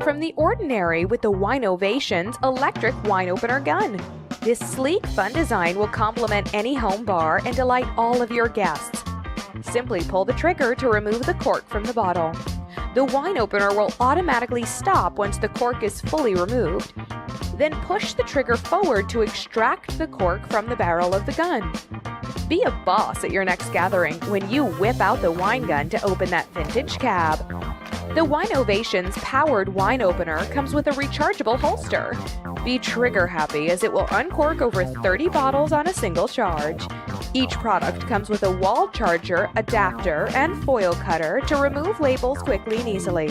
From the ordinary with the Winovations electric wine opener gun. This sleek, fun design will complement any home bar and delight all of your guests. Simply pull the trigger to remove the cork from the bottle. The wine opener will automatically stop once the cork is fully removed. Then push the trigger forward to extract the cork from the barrel of the gun. Be a boss at your next gathering when you whip out the wine gun to open that vintage cab. The Winovations powered wine opener comes with a rechargeable holster. Be trigger happy as it will uncork over 30 bottles on a single charge. Each product comes with a wall charger, adapter, and foil cutter to remove labels quickly and easily.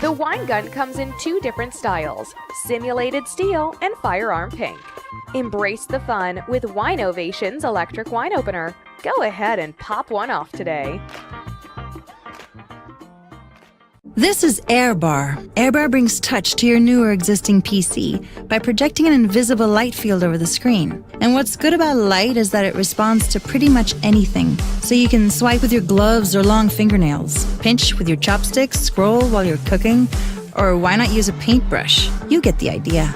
The wine gun comes in 2 different styles, simulated steel and firearm pink. Embrace the fun with Winovations electric wine opener. Go ahead and pop one off today. This is AirBar. AirBar brings touch to your new or existing PC by projecting an invisible light field over the screen. And what's good about light is that it responds to pretty much anything. So you can swipe with your gloves or long fingernails, pinch with your chopsticks, scroll while you're cooking, or why not use a paintbrush? You get the idea.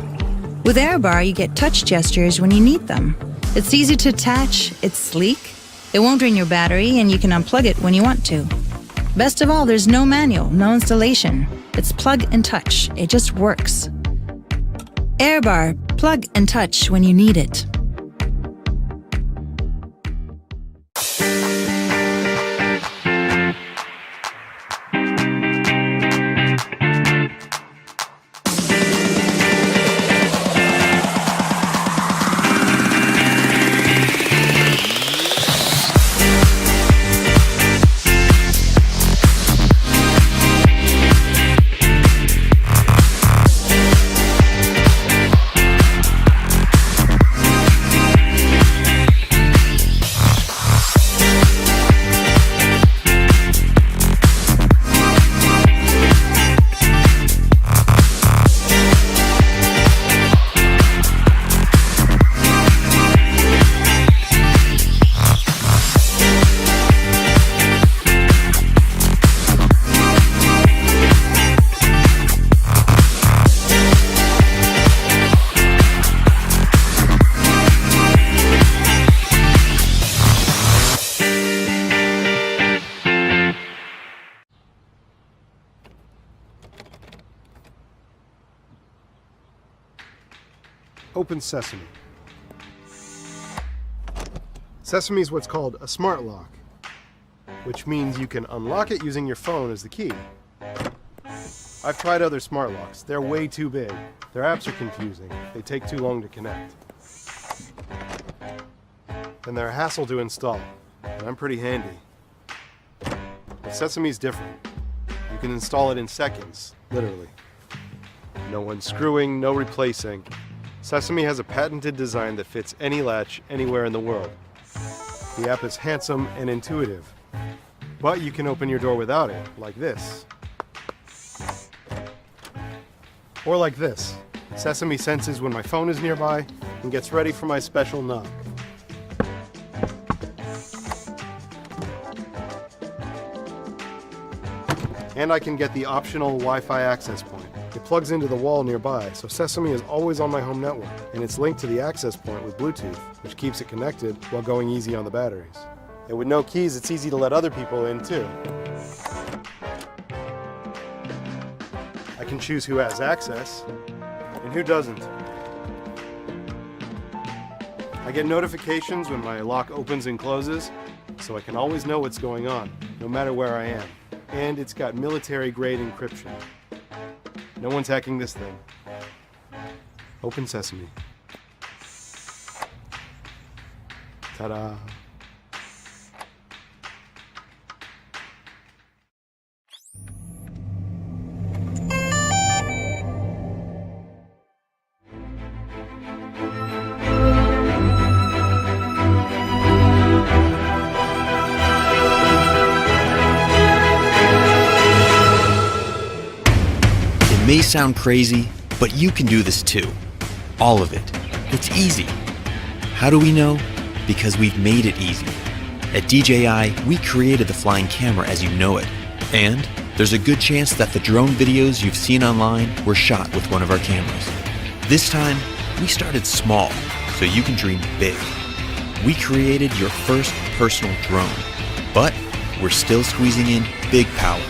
With AirBar, you get touch gestures when you need them. It's easy to attach, it's sleek, it won't drain your battery, and you can unplug it when you want to. Best of all, there's no manual, no installation. It's plug and touch. It just works. AirBar, plug and touch when you need it. Open Sesame. Sesame is what's called a smart lock, which means you can unlock it using your phone as the key. I've tried other smart locks. They're way too big. Their apps are confusing. They take too long to connect. And they're a hassle to install, and I'm pretty handy. But Sesame's different. You can install it in seconds, literally. No unscrewing, no replacing. Sesame has a patented design that fits any latch anywhere in the world. The app is handsome and intuitive, but you can open your door without it, like this. Or like this. Sesame senses when my phone is nearby and gets ready for my special knock. And I can get the optional Wi-Fi access point. It plugs into the wall nearby, so Sesame is always on my home network, and it's linked to the access point with Bluetooth, which keeps it connected while going easy on the batteries. And with no keys, it's easy to let other people in too. I can choose who has access and who doesn't. I get notifications when my lock opens and closes, so I can always know what's going on, no matter where I am. And it's got military-grade encryption. No one's hacking this thing. Open Sesame. Ta-da! It may sound crazy, but you can do this too. All of it. It's easy. How do we know? Because we've made it easy. At DJI, we created the flying camera as you know it. And there's a good chance that the drone videos you've seen online were shot with one of our cameras. This time, we started small, so you can dream big. We created your first personal drone, but we're still squeezing in big power.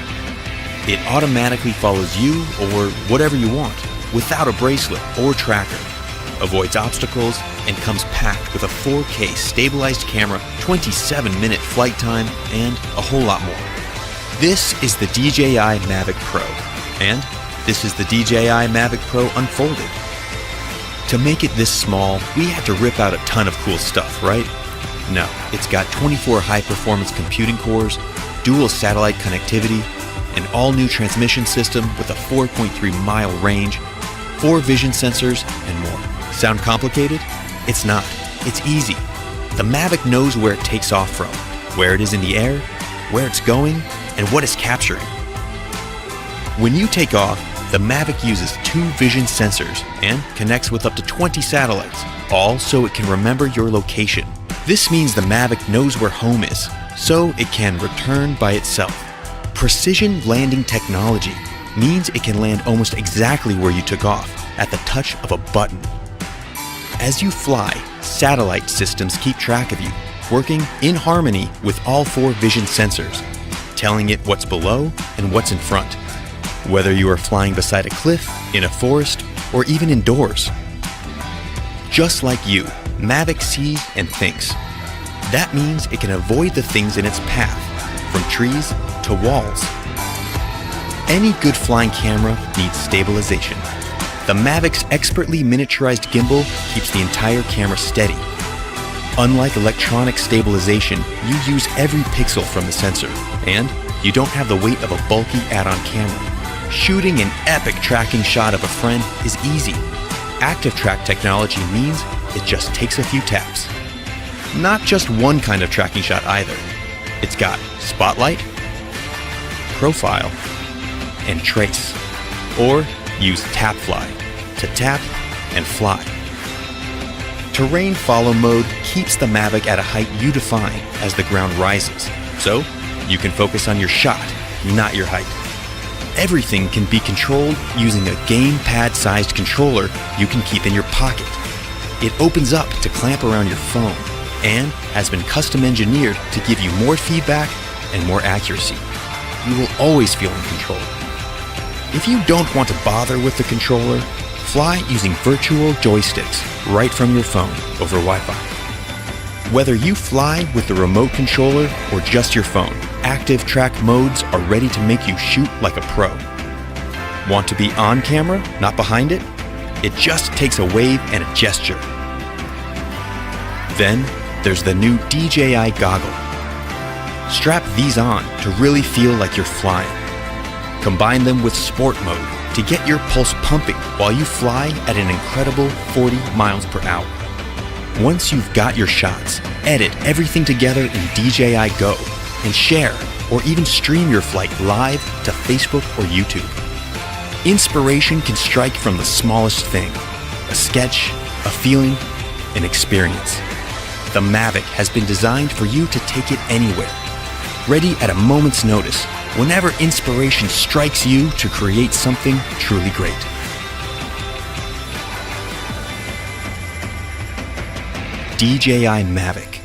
It automatically follows you or whatever you want, without a bracelet or tracker, avoids obstacles, and comes packed with a 4K stabilized camera, 27-minute flight time, and a whole lot more. This is the DJI Mavic Pro, and this is the DJI Mavic Pro Unfolded. To make it this small, we had to rip out a ton of cool stuff, right? No, it's got 24 high-performance computing cores, dual satellite connectivity, an all-new transmission system with a 4.3-mile range, 4 vision sensors, and more. Sound complicated? It's not. It's easy. The Mavic knows where it takes off from, where it is in the air, where it's going, and what it's capturing. When you take off, the Mavic uses 2 vision sensors and connects with up to 20 satellites, all so it can remember your location. This means the Mavic knows where home is, so it can return by itself. Precision landing technology means it can land almost exactly where you took off, at the touch of a button. As you fly, satellite systems keep track of you, working in harmony with all 4 vision sensors, telling it what's below and what's in front, whether you are flying beside a cliff, in a forest, or even indoors. Just like you, Mavic sees and thinks. That means it can avoid the things in its path, from trees to walls. Any good flying camera needs stabilization. The Mavic's expertly miniaturized gimbal keeps the entire camera steady. Unlike electronic stabilization, you use every pixel from the sensor, and you don't have the weight of a bulky add-on camera. Shooting an epic tracking shot of a friend is easy. Active track technology means it just takes a few taps. Not just one kind of tracking shot either. It's got spotlight, profile, and trace. Or use tap fly to tap and fly. Terrain follow mode keeps the Mavic at a height you define as the ground rises, so you can focus on your shot, not your height. Everything can be controlled using a gamepad-sized controller you can keep in your pocket. It opens up to clamp around your phone and has been custom engineered to give you more feedback and more accuracy. You will always feel in control. If you don't want to bother with the controller, fly using virtual joysticks right from your phone over Wi-Fi. Whether you fly with the remote controller or just your phone, active track modes are ready to make you shoot like a pro. Want to be on camera, not behind it? It just takes a wave and a gesture. Then there's the new DJI goggle. Strap these on to really feel like you're flying. Combine them with sport mode to get your pulse pumping while you fly at an incredible 40 miles per hour. Once you've got your shots, edit everything together in DJI Go and share or even stream your flight live to Facebook or YouTube. Inspiration can strike from the smallest thing: a sketch, a feeling, an experience. The Mavic has been designed for you to take it anywhere, ready at a moment's notice, whenever inspiration strikes you to create something truly great. DJI Mavic,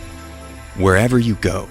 wherever you go.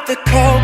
the call.